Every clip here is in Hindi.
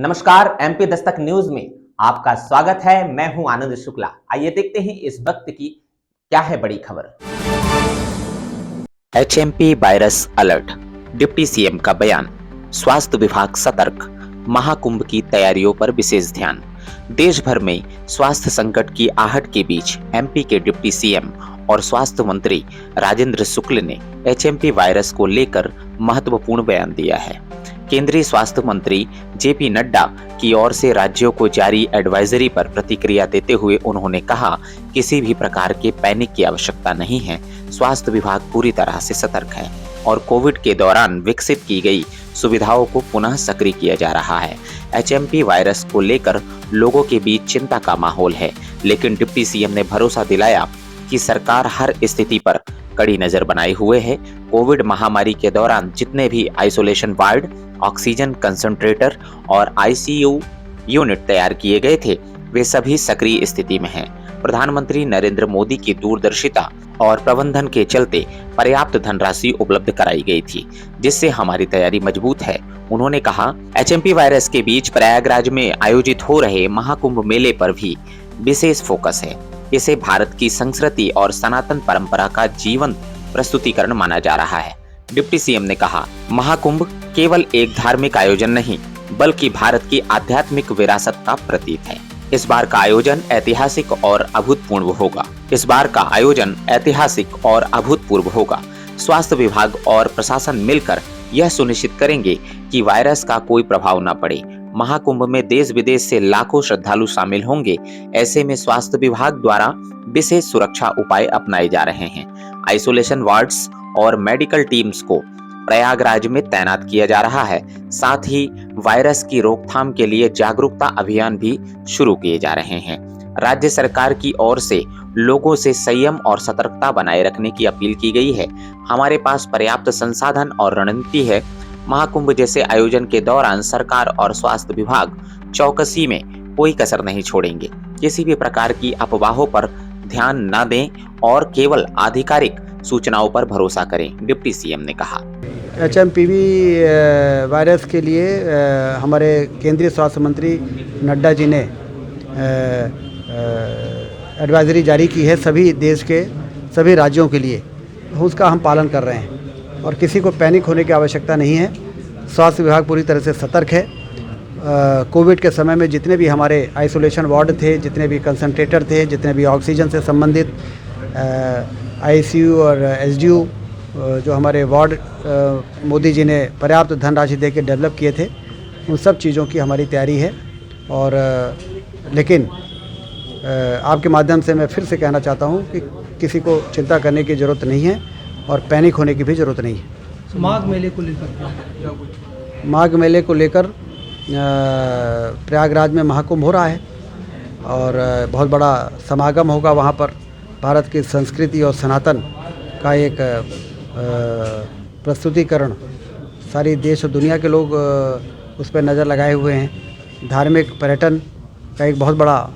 नमस्कार, एमपी दस्तक न्यूज में आपका स्वागत है। मैं हूं आनंद शुक्ला। आइए देखते हैं इस वक्त की क्या है बड़ी खबर। HMP virus alert, deputy CM का बयान, स्वास्थ्य विभाग सतर्क, महाकुंभ की तैयारियों पर विशेष ध्यान। देश भर में स्वास्थ्य संकट की आहट के बीच एमपी के डिप्टी सीएम और स्वास्थ्य मंत्री राजेंद्र शुक्ल ने एचएमपी वायरस को लेकर महत्वपूर्ण बयान दिया है। केंद्रीय स्वास्थ्य मंत्री जेपी नड्डा की ओर से राज्यों को जारी एडवाइजरी पर प्रतिक्रिया देते हुए उन्होंने कहा, किसी भी प्रकार के पैनिक की आवश्यकता नहीं है। स्वास्थ्य विभाग पूरी तरह से सतर्क है और कोविड के दौरान विकसित की गई सुविधाओं को पुनः सक्रिय किया जा रहा है। एचएमपी वायरस को लेकर लोगों के बीच चिंता का माहौल है, लेकिन डिप्टी सीएम ने भरोसा दिलाया कि सरकार हर स्थिति पर कड़ी नजर बनाए हुए है। कोविड महामारी के दौरान जितने भी आइसोलेशन वार्ड, ऑक्सीजन कंसंट्रेटर और आईसीयू यूनिट तैयार किए गए थे, वे सभी सक्रिय स्थिति में हैं। प्रधानमंत्री नरेंद्र मोदी की दूरदर्शिता और प्रबंधन के चलते पर्याप्त धनराशि उपलब्ध कराई गई थी, जिससे हमारी तैयारी मजबूत है। उन्होंने कहा, एचएमपी वायरस के बीच प्रयागराज में आयोजित हो रहे महाकुंभ मेले पर भी विशेष फोकस है। इसे भारत की संस्कृति और सनातन परंपरा का जीवंत प्रस्तुतिकरण माना जा रहा है। डिप्टी सीएम ने कहा, महाकुंभ केवल एक धार्मिक आयोजन नहीं, बल्कि भारत की आध्यात्मिक विरासत का प्रतीक है। इस बार का आयोजन ऐतिहासिक और अभूतपूर्व होगा। स्वास्थ्य विभाग और प्रशासन मिलकर यह सुनिश्चित करेंगे कि वायरस का कोई प्रभाव न पड़े। महाकुंभ में देश विदेश से लाखों श्रद्धालु शामिल होंगे। ऐसे में स्वास्थ्य विभाग द्वारा विशेष सुरक्षा उपाय अपनाए जा रहे हैं। आइसोलेशन वार्ड्स और मेडिकल टीम्स को प्रयागराज में तैनात किया जा रहा है। साथ ही वायरस की रोकथाम के लिए जागरूकता अभियान भी शुरू किए जा रहे हैं। राज्य सरकार की ओर से लोगों से संयम और सतर्कता बनाए रखने की अपील की गई है। हमारे पास पर्याप्त संसाधन और रणनीति है। महाकुंभ जैसे आयोजन के दौरान सरकार और स्वास्थ्य विभाग चौकसी में कोई कसर नहीं छोड़ेंगे। किसी भी प्रकार की अफवाहों पर ध्यान न दें और केवल आधिकारिक सूचनाओं पर भरोसा करें, डिप्टी सीएम ने कहा। एचएमपीवी वायरस के लिए हमारे केंद्रीय स्वास्थ्य मंत्री नड्डा जी ने एडवाइजरी जारी की है सभी देश के सभी राज्यों के लिए। उसका हम पालन कर रहे हैं और किसी को पैनिक होने की आवश्यकता नहीं है। स्वास्थ्य विभाग पूरी तरह से सतर्क है। कोविड के समय में जितने भी हमारे आइसोलेशन वार्ड थे, जितने भी कंसंट्रेटर थे, जितने भी ऑक्सीजन से संबंधित आईसीयू और एसडीयू जो हमारे वार्ड मोदी जी ने पर्याप्त धनराशि दे के डेवलप किए थे, उन सब चीज़ों की हमारी तैयारी है। और लेकिन आपके माध्यम से मैं फिर से कहना चाहता हूं कि किसी को चिंता करने की ज़रूरत नहीं है और पैनिक होने की भी ज़रूरत नहीं है। माघ मेले को लेकर माघ मेले को लेकर प्रयागराज में महाकुंभ हो रहा है और बहुत बड़ा समागम होगा वहाँ पर। भारत की संस्कृति और सनातन का एक प्रस्तुतिकरण, सारी देश और दुनिया के लोग उस पर नज़र लगाए हुए हैं। धार्मिक पर्यटन का एक बहुत बड़ा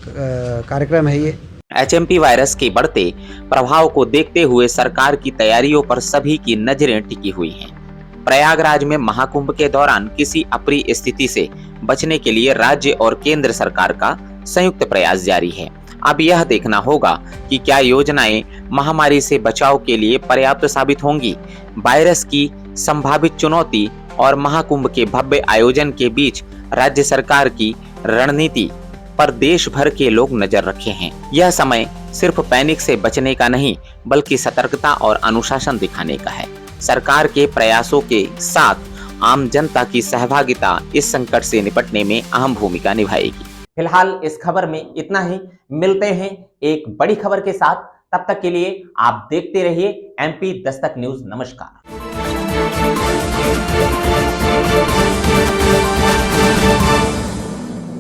कार्यक्रम है ये। एचएमपी वायरस के बढ़ते प्रभाव को देखते हुए सरकार की तैयारियों पर सभी की नजरें टिकी हुई हैं। प्रयागराज में महाकुंभ के दौरान किसी अप्रिय स्थिति से बचने के लिए राज्य और केंद्र सरकार का संयुक्त प्रयास जारी है। अब यह देखना होगा कि क्या योजनाएं महामारी से बचाव के लिए पर्याप्त साबित होंगी। वायरस की संभावित चुनौती और महाकुंभ के भव्य आयोजन के बीच राज्य सरकार की रणनीति पर देश भर के लोग नजर रखे हैं। यह समय सिर्फ पैनिक से बचने का नहीं, बल्कि सतर्कता और अनुशासन दिखाने का है। सरकार के प्रयासों के साथ आम जनता की सहभागिता इस संकट से निपटने में अहम भूमिका निभाएगी। फिलहाल इस खबर में इतना ही। मिलते हैं एक बड़ी खबर के साथ। तब तक के लिए आप देखते रहिए एमपी दस्तक न्यूज। नमस्कार।